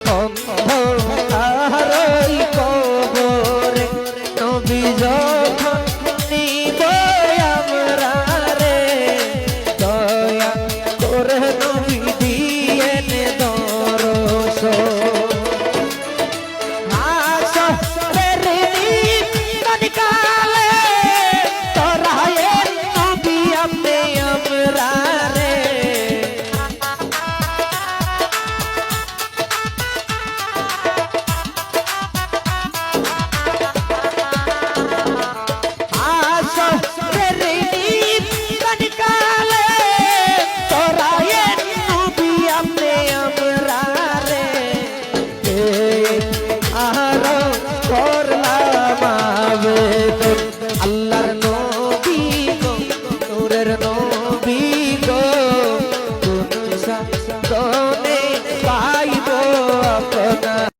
অন্ধকার ওই কবরে নবী যখন নিব আমরা রে দয়া করে নবী দিয়েন দর্শন আল্লাহর নবী গো নূরের নবী গো কোন সাগরে পাইব আপনা